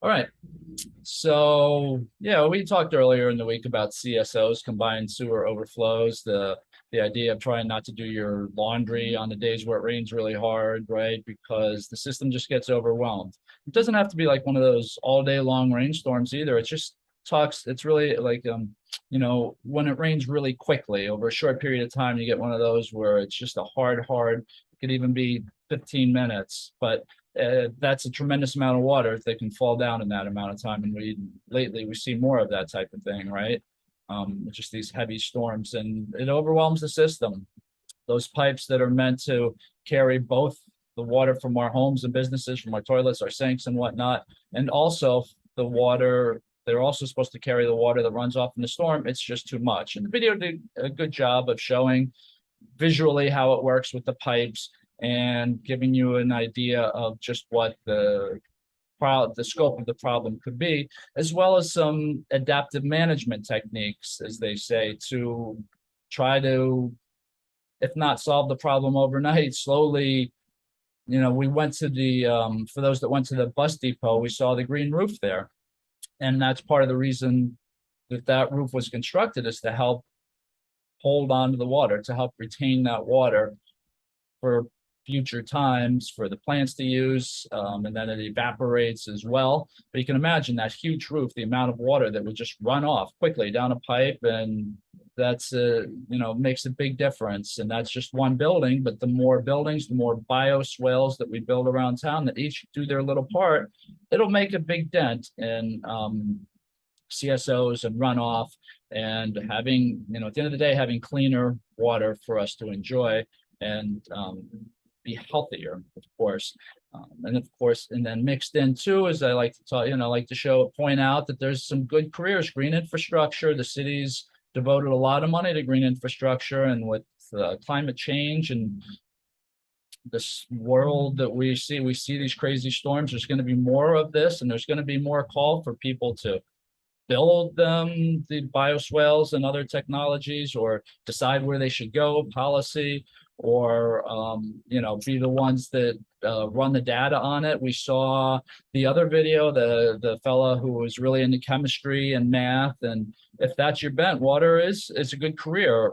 All right. So yeah, we talked earlier in the week about CSOs, combined sewer overflows, the idea of trying not to do your laundry on the days where it rains really hard, right? Because the system just gets overwhelmed. It doesn't have to be like one of those all day long rainstorms either. It just talks, it's really like when it rains really quickly over a short period of time, you get one of those where it's just a hard, it could even be 15 minutes, but that's a tremendous amount of water that can fall down in that amount of time. And we see more of that type of thing, right? Just these heavy storms, and it overwhelms the system. Those pipes that are meant to carry both the water from our homes and businesses, from our toilets, our sinks, and whatnot, and also the water. They're also supposed to carry the water that runs off in the storm. It's just too much. And the video did a good job of showing visually how it works with the pipes and giving you an idea of just what the scope of the problem could be, as well as some adaptive management techniques, as they say, to try to, if not solve the problem overnight, slowly. We went to the for those that went to the bus depot, we saw the green roof there, and that's part of the reason that roof was constructed, is to help hold on to the water, to help retain that water for future times for the plants to use, and then it evaporates as well. But you can imagine that huge roof, the amount of water that would just run off quickly down a pipe, and that's makes a big difference. And that's just one building, but the more buildings, the more bioswales that we build around town that each do their little part, it'll make a big dent in CSOs and runoff, and having, at the end of the day, having cleaner water for us to enjoy and be healthier, of course. And of course, and then mixed in too, as I like to talk, like to point out that there's some good careers, green infrastructure. The city's devoted a lot of money to green infrastructure, and with climate change and this world that we see these crazy storms. There's going to be more of this, and there's going to be more call for people to build them, the bioswales and other technologies, or decide where they should go, policy, or be the ones that run the data on it. We saw the other video, the fella who was really into chemistry and math, and if that's your bent, water is a good career.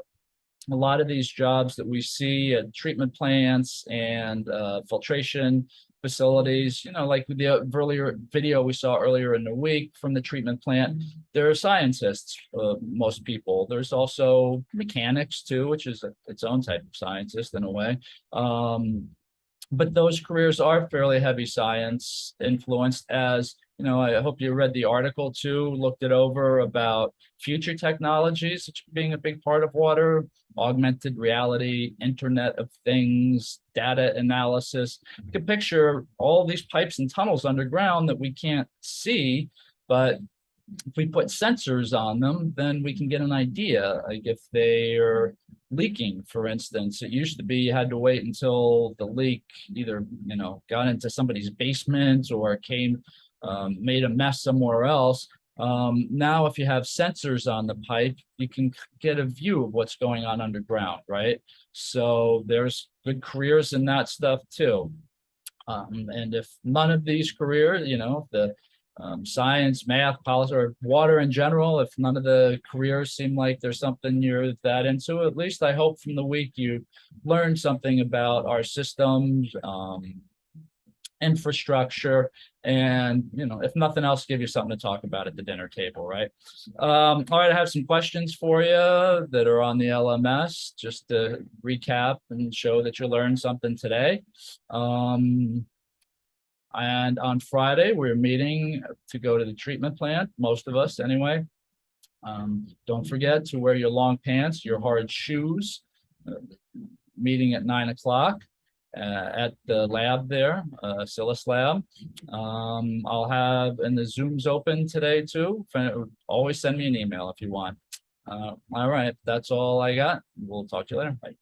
A lot of these jobs that we see at treatment plants and filtration facilities, like with the earlier video we saw earlier in the week from the treatment plant, there are scientists, most people. There's also mechanics too, which is its own type of scientist in a way. But those careers are fairly heavy science influenced, as I hope you read the article too, looked it over, about future technologies being a big part of water, augmented reality, Internet of Things, data analysis. You can picture all these pipes and tunnels underground that we can't see, but if we put sensors on them, then we can get an idea. Like if they are leaking, for instance, it used to be you had to wait until the leak either, got into somebody's basement or came, made a mess somewhere else. Now, if you have sensors on the pipe, you can get a view of what's going on underground, right? So there's good careers in that stuff too. And if none of these careers, the science, math, policy, or water in general, if none of the careers seem like there's something you're that into, at least I hope from the week you learned something about our systems, infrastructure, and if nothing else, give you something to talk about at the dinner table, right? All right, I have some questions for you that are on the LMS, just to recap and show that you learned something today. And on Friday, we're meeting to go to the treatment plant, most of us anyway. Don't forget to wear your long pants, your hard shoes. Meeting at 9 o'clock at the lab there, Silas Lab. I'll have, and the Zoom's open today too. Always send me an email if you want. All right, that's all I got. We'll talk to you later. Bye.